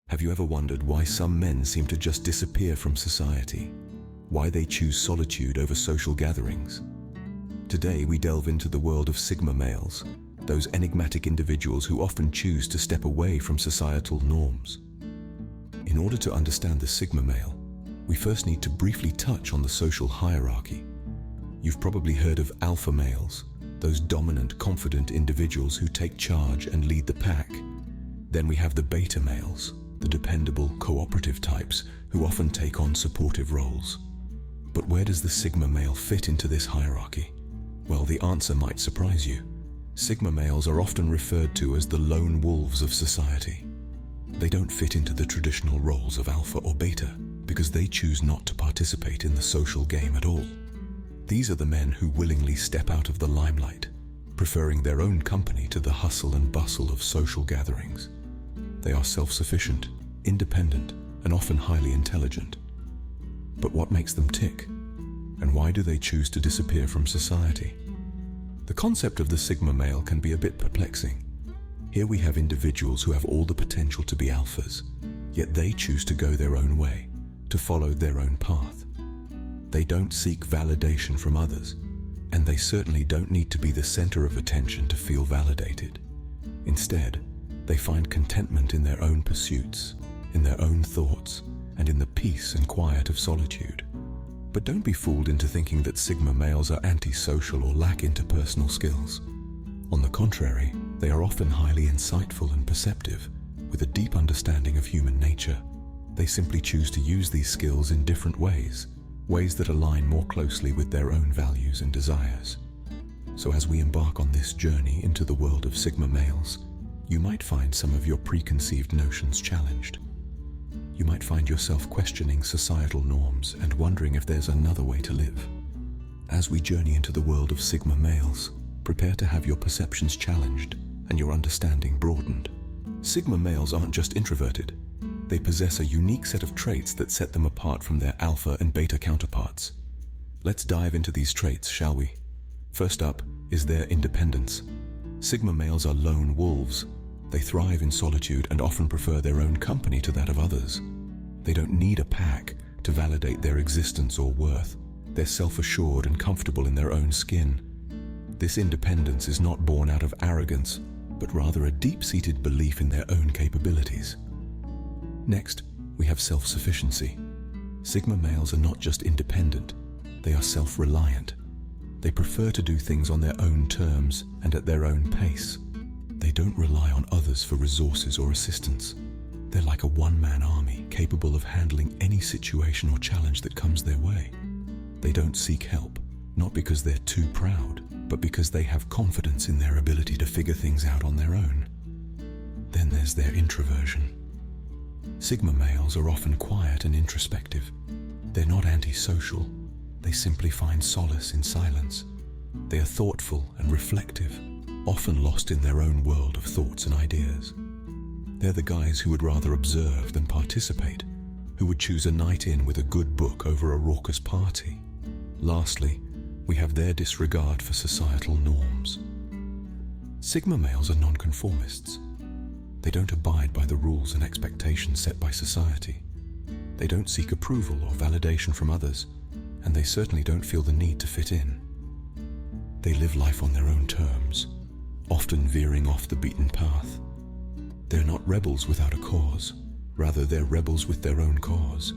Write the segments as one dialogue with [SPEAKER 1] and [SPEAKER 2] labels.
[SPEAKER 1] Have you ever wondered why some men seem to just disappear from society? Why they choose solitude over social gatherings? Today we delve into the world of Sigma males, those enigmatic individuals who often choose to step away from societal norms. In order to understand the Sigma male, we first need to briefly touch on the social hierarchy. You've probably heard of alpha males, those dominant, confident individuals who take charge and lead the pack. Then we have the beta males, the dependable, cooperative types who often take on supportive roles. But where does the Sigma male fit into this hierarchy? Well, the answer might surprise you. Sigma males are often referred to as the lone wolves of society. They don't fit into the traditional roles of alpha or beta because they choose not to participate in the social game at all. These are the men who willingly step out of the limelight, preferring their own company to the hustle and bustle of social gatherings. They are self-sufficient, independent, and often highly intelligent. But what makes them tick? And why do they choose to disappear from society? The concept of the Sigma male can be a bit perplexing. Here we have individuals who have all the potential to be alphas, yet they choose to go their own way, to follow their own path. They don't seek validation from others, and they certainly don't need to be the center of attention to feel validated. Instead, they find contentment in their own pursuits, in their own thoughts, and in the peace and quiet of solitude. But don't be fooled into thinking that Sigma males are antisocial or lack interpersonal skills. On the contrary, they are often highly insightful and perceptive, with a deep understanding of human nature. They simply choose to use these skills in different ways that align more closely with their own values and desires. So as we embark on this journey into the world of Sigma males, you might find some of your preconceived notions challenged. You might find yourself questioning societal norms and wondering if there's another way to live. As we journey into the world of Sigma males, prepare to have your perceptions challenged and your understanding broadened. Sigma males aren't just introverted. They possess a unique set of traits that set them apart from their alpha and beta counterparts. Let's dive into these traits, shall we? First up is their independence. Sigma males are lone wolves. They thrive in solitude and often prefer their own company to that of others. They don't need a pack to validate their existence or worth. They're self-assured and comfortable in their own skin. This independence is not born out of arrogance, but rather a deep-seated belief in their own capabilities. Next, we have self-sufficiency. Sigma males are not just independent, they are self-reliant. They prefer to do things on their own terms and at their own pace. They don't rely on others for resources or assistance. They're like a one-man army capable of handling any situation or challenge that comes their way. They don't seek help, not because they're too proud, but because they have confidence in their ability to figure things out on their own. Then there's their introversion. Sigma males are often quiet and introspective. They're not antisocial. They simply find solace in silence. They are thoughtful and reflective, often lost in their own world of thoughts and ideas. They're the guys who would rather observe than participate, who would choose a night in with a good book over a raucous party. Lastly, we have their disregard for societal norms. Sigma males are nonconformists. They don't abide by the rules and expectations set by society. They don't seek approval or validation from others, and they certainly don't feel the need to fit in. They live life on their own terms, often veering off the beaten path. They're not rebels without a cause, rather they're rebels with their own cause.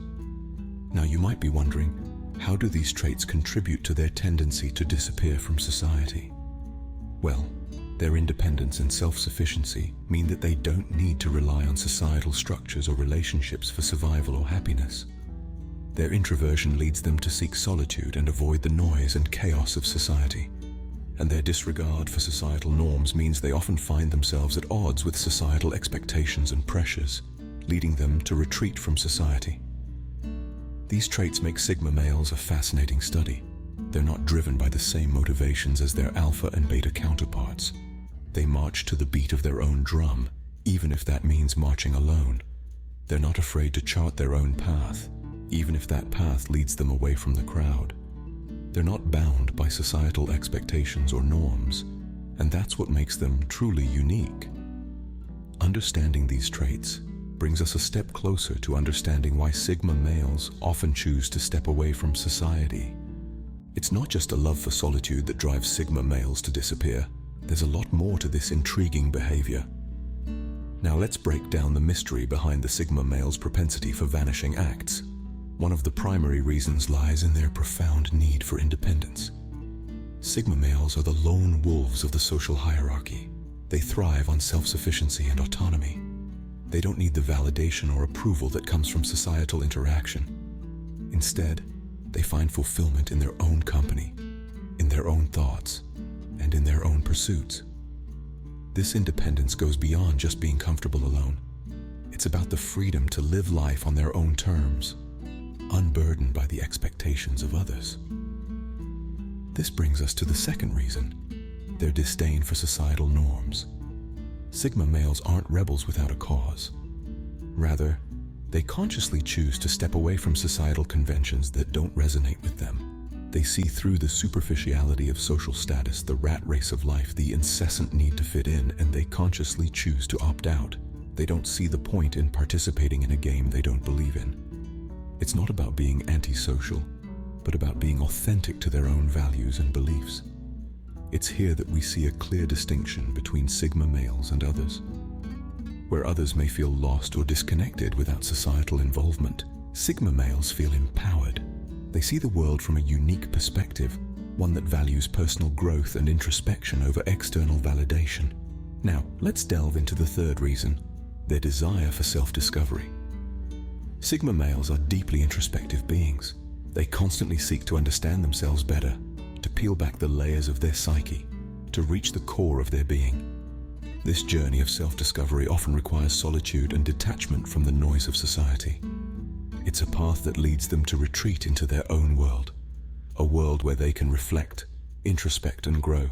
[SPEAKER 1] Now you might be wondering, how do these traits contribute to their tendency to disappear from society? Well, their independence and self-sufficiency mean that they don't need to rely on societal structures or relationships for survival or happiness. Their introversion leads them to seek solitude and avoid the noise and chaos of society. And their disregard for societal norms means they often find themselves at odds with societal expectations and pressures, leading them to retreat from society. These traits make Sigma males a fascinating study. They're not driven by the same motivations as their alpha and beta counterparts. They march to the beat of their own drum, even if that means marching alone. They're not afraid to chart their own path, even if that path leads them away from the crowd. They're not bound by societal expectations or norms, and that's what makes them truly unique. Understanding these traits brings us a step closer to understanding why Sigma males often choose to step away from society. It's not just a love for solitude that drives Sigma males to disappear. There's a lot more to this intriguing behavior. Now let's break down the mystery behind the Sigma male's propensity for vanishing acts. One of the primary reasons lies in their profound need for independence. Sigma males are the lone wolves of the social hierarchy. They thrive on self-sufficiency and autonomy. They don't need the validation or approval that comes from societal interaction. Instead, they find fulfillment in their own company, in their own thoughts, and in their own pursuits. This independence goes beyond just being comfortable alone. It's about the freedom to live life on their own terms, unburdened by the expectations of others. This brings us to the second reason, their disdain for societal norms. Sigma males aren't rebels without a cause. Rather, they consciously choose to step away from societal conventions that don't resonate with them. They see through the superficiality of social status, the rat race of life, the incessant need to fit in, and they consciously choose to opt out. They don't see the point in participating in a game they don't believe in. It's not about being antisocial, but about being authentic to their own values and beliefs. It's here that we see a clear distinction between Sigma males and others. Where others may feel lost or disconnected without societal involvement, Sigma males feel empowered. They see the world from a unique perspective, one that values personal growth and introspection over external validation. Now, let's delve into the third reason, their desire for self-discovery. Sigma males are deeply introspective beings. They constantly seek to understand themselves better, to peel back the layers of their psyche, to reach the core of their being. This journey of self-discovery often requires solitude and detachment from the noise of society. It's a path that leads them to retreat into their own world, a world where they can reflect, introspect, and grow.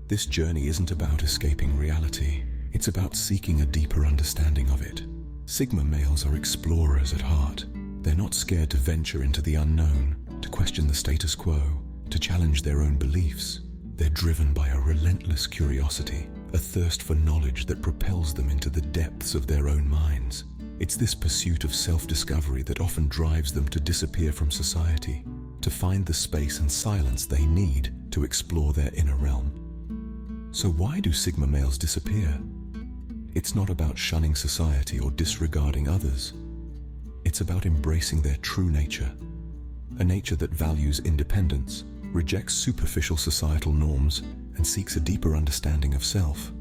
[SPEAKER 1] This journey isn't about escaping reality. It's about seeking a deeper understanding of it. Sigma males are explorers at heart. They're not scared to venture into the unknown, to question the status quo, to challenge their own beliefs. They're driven by a relentless curiosity, a thirst for knowledge that propels them into the depths of their own minds. It's this pursuit of self-discovery that often drives them to disappear from society, to find the space and silence they need to explore their inner realm. So why do Sigma males disappear? It's not about shunning society or disregarding others. It's about embracing their true nature, a nature that values independence, rejects superficial societal norms, and seeks a deeper understanding of self.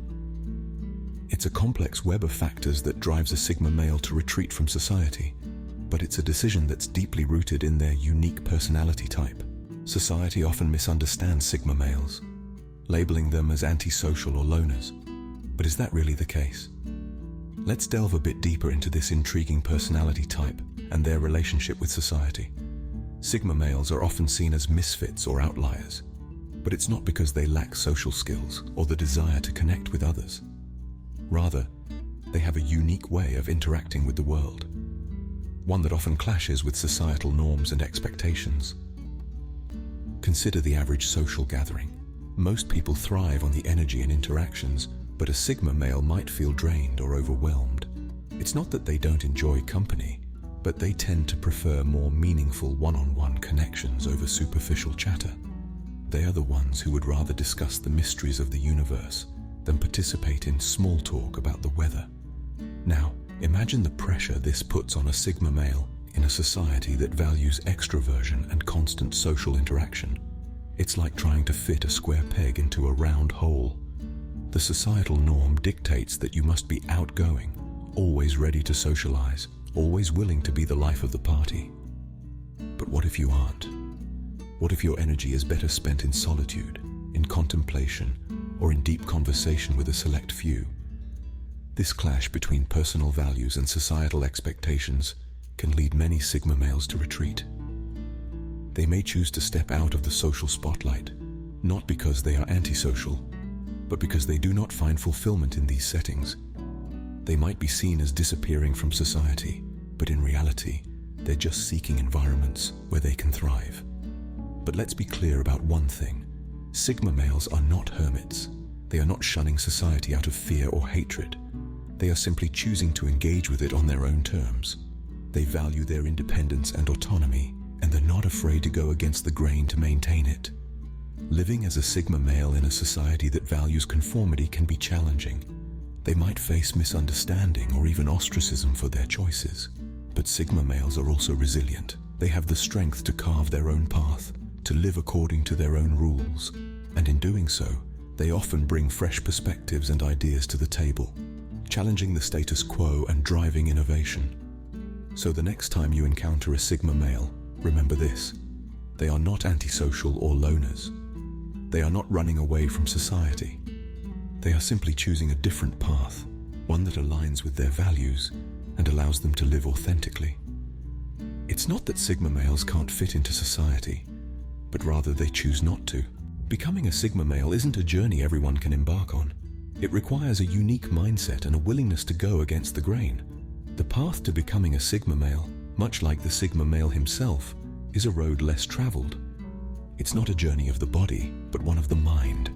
[SPEAKER 1] It's a complex web of factors that drives a Sigma male to retreat from society, but it's a decision that's deeply rooted in their unique personality type. Society often misunderstands Sigma males, labeling them as antisocial or loners. But is that really the case? Let's delve a bit deeper into this intriguing personality type and their relationship with society. Sigma males are often seen as misfits or outliers, but it's not because they lack social skills or the desire to connect with others. Rather, they have a unique way of interacting with the world, one that often clashes with societal norms and expectations. Consider the average social gathering. Most people thrive on the energy and interactions, but a Sigma male might feel drained or overwhelmed. It's not that they don't enjoy company, but they tend to prefer more meaningful one-on-one connections over superficial chatter. They are the ones who would rather discuss the mysteries of the universe than participate in small talk about the weather. Now, imagine the pressure this puts on a Sigma male in a society that values extroversion and constant social interaction. It's like trying to fit a square peg into a round hole. The societal norm dictates that you must be outgoing, always ready to socialize, always willing to be the life of the party. But what if you aren't? What if your energy is better spent in solitude, in contemplation, or in deep conversation with a select few? This clash between personal values and societal expectations can lead many Sigma males to retreat. They may choose to step out of the social spotlight, not because they are antisocial, but because they do not find fulfillment in these settings. They might be seen as disappearing from society, but in reality, they're just seeking environments where they can thrive. But let's be clear about one thing. Sigma males are not hermits. They are not shunning society out of fear or hatred. They are simply choosing to engage with it on their own terms. They value their independence and autonomy, and they're not afraid to go against the grain to maintain it. Living as a Sigma male in a society that values conformity can be challenging. They might face misunderstanding or even ostracism for their choices. But Sigma males are also resilient. They have the strength to carve their own path, to live according to their own rules. And in doing so, they often bring fresh perspectives and ideas to the table, challenging the status quo and driving innovation. So the next time you encounter a Sigma male, remember this: they are not antisocial or loners. They are not running away from society. They are simply choosing a different path, one that aligns with their values and allows them to live authentically. It's not that Sigma males can't fit into society, but rather they choose not to. Becoming a Sigma male isn't a journey everyone can embark on. It requires a unique mindset and a willingness to go against the grain. The path to becoming a Sigma male, much like the Sigma male himself, is a road less traveled. It's not a journey of the body, but one of the mind.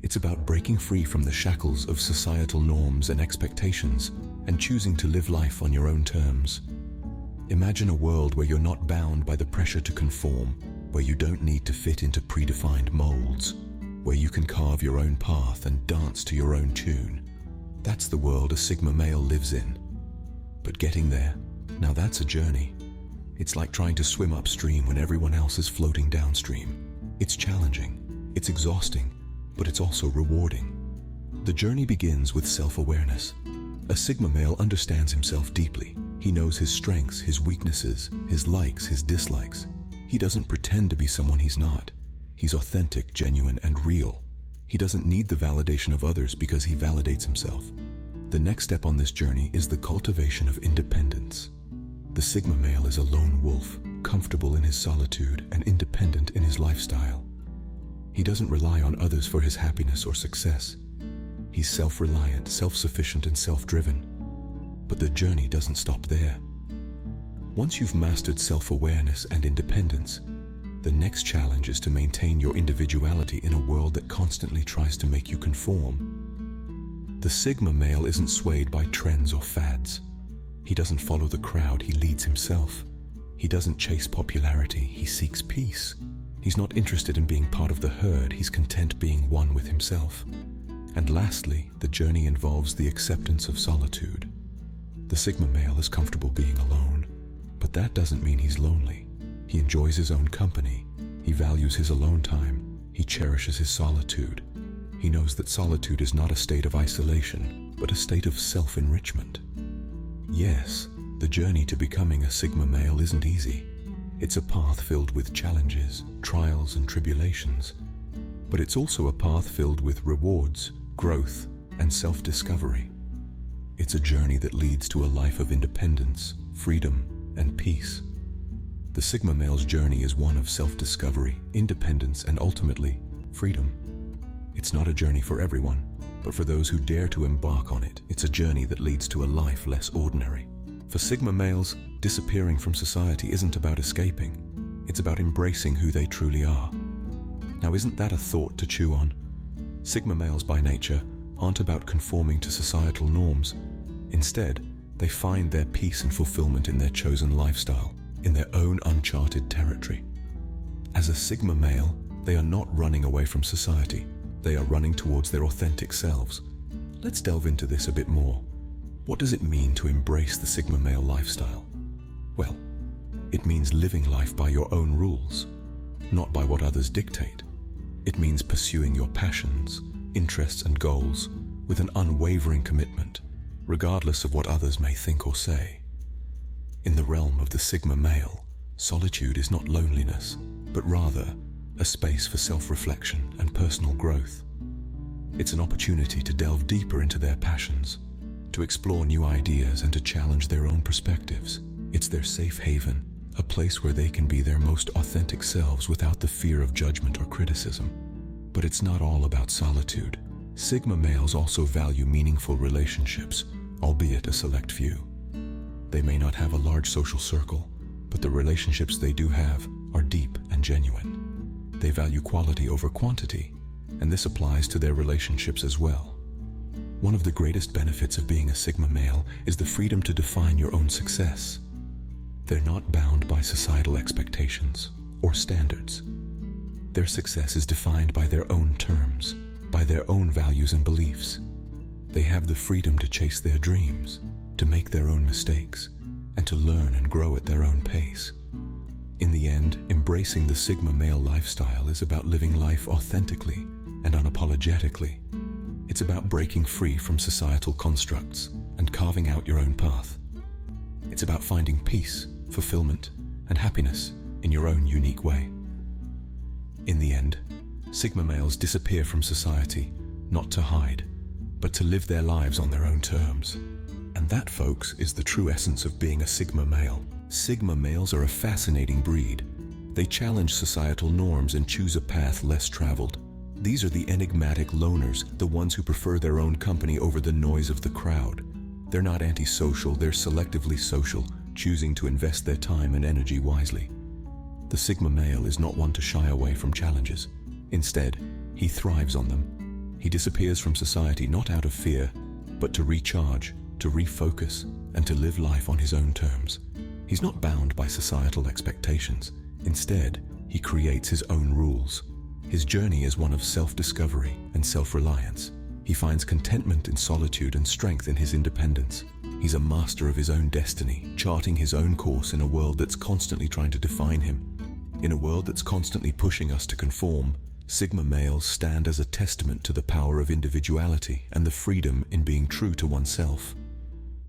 [SPEAKER 1] It's about breaking free from the shackles of societal norms and expectations and choosing to live life on your own terms. Imagine a world where you're not bound by the pressure to conform, where you don't need to fit into predefined molds, where you can carve your own path and dance to your own tune. That's the world a Sigma male lives in. But getting there, now that's a journey. It's like trying to swim upstream when everyone else is floating downstream. It's challenging, it's exhausting, but it's also rewarding. The journey begins with self-awareness. A Sigma male understands himself deeply. He knows his strengths, his weaknesses, his likes, his dislikes. He doesn't pretend to be someone he's not. He's authentic, genuine, and real. He doesn't need the validation of others because he validates himself. The next step on this journey is the cultivation of independence. The Sigma male is a lone wolf, comfortable in his solitude and independent in his lifestyle. He doesn't rely on others for his happiness or success. He's self-reliant, self-sufficient, and self-driven. But the journey doesn't stop there. Once you've mastered self-awareness and independence, the next challenge is to maintain your individuality in a world that constantly tries to make you conform. The Sigma male isn't swayed by trends or fads. He doesn't follow the crowd, he leads himself. He doesn't chase popularity, he seeks peace. He's not interested in being part of the herd, he's content being one with himself. And lastly, the journey involves the acceptance of solitude. The Sigma male is comfortable being alone, but that doesn't mean he's lonely. He enjoys his own company, he values his alone time, he cherishes his solitude. He knows that solitude is not a state of isolation, but a state of self-enrichment. Yes, the journey to becoming a Sigma male isn't easy. It's a path filled with challenges, trials, and tribulations. But it's also a path filled with rewards, growth, and self-discovery. It's a journey that leads to a life of independence, freedom, and peace. The Sigma male's journey is one of self-discovery, independence, and ultimately, freedom. It's not a journey for everyone, but for those who dare to embark on it, it's a journey that leads to a life less ordinary. For Sigma males, disappearing from society isn't about escaping. It's about embracing who they truly are. Now, isn't that a thought to chew on? Sigma males by nature aren't about conforming to societal norms. Instead, they find their peace and fulfillment in their chosen lifestyle, in their own uncharted territory. As a Sigma male, they are not running away from society. They are running towards their authentic selves. Let's delve into this a bit more. What does it mean to embrace the Sigma male lifestyle? Well, it means living life by your own rules, not by what others dictate. It means pursuing your passions, interests, and goals with an unwavering commitment, regardless of what others may think or say. In the realm of the Sigma male, solitude is not loneliness, but rather a space for self-reflection and personal growth. It's an opportunity to delve deeper into their passions, to explore new ideas and to challenge their own perspectives. It's their safe haven, a place where they can be their most authentic selves without the fear of judgment or criticism. But it's not all about solitude. Sigma males also value meaningful relationships, albeit a select few. They may not have a large social circle, but the relationships they do have are deep and genuine. They value quality over quantity, and this applies to their relationships as well. One of the greatest benefits of being a Sigma male is the freedom to define your own success. They're not bound by societal expectations or standards. Their success is defined by their own terms, by their own values and beliefs. They have the freedom to chase their dreams, to make their own mistakes, and to learn and grow at their own pace. In the end, embracing the Sigma male lifestyle is about living life authentically and unapologetically. It's about breaking free from societal constructs and carving out your own path. It's about finding peace, fulfillment, and happiness in your own unique way. In the end, Sigma males disappear from society, not to hide, but to live their lives on their own terms. And that, folks, is the true essence of being a Sigma male. Sigma males are a fascinating breed. They challenge societal norms and choose a path less traveled. These are the enigmatic loners, the ones who prefer their own company over the noise of the crowd. They're not antisocial, they're selectively social, choosing to invest their time and energy wisely. The Sigma male is not one to shy away from challenges. Instead, he thrives on them. He disappears from society not out of fear, but to recharge, to refocus, and to live life on his own terms. He's not bound by societal expectations. Instead, he creates his own rules. His journey is one of self-discovery and self-reliance. He finds contentment in solitude and strength in his independence. He's a master of his own destiny, charting his own course in a world that's constantly trying to define him. In a world that's constantly pushing us to conform, Sigma males stand as a testament to the power of individuality and the freedom in being true to oneself.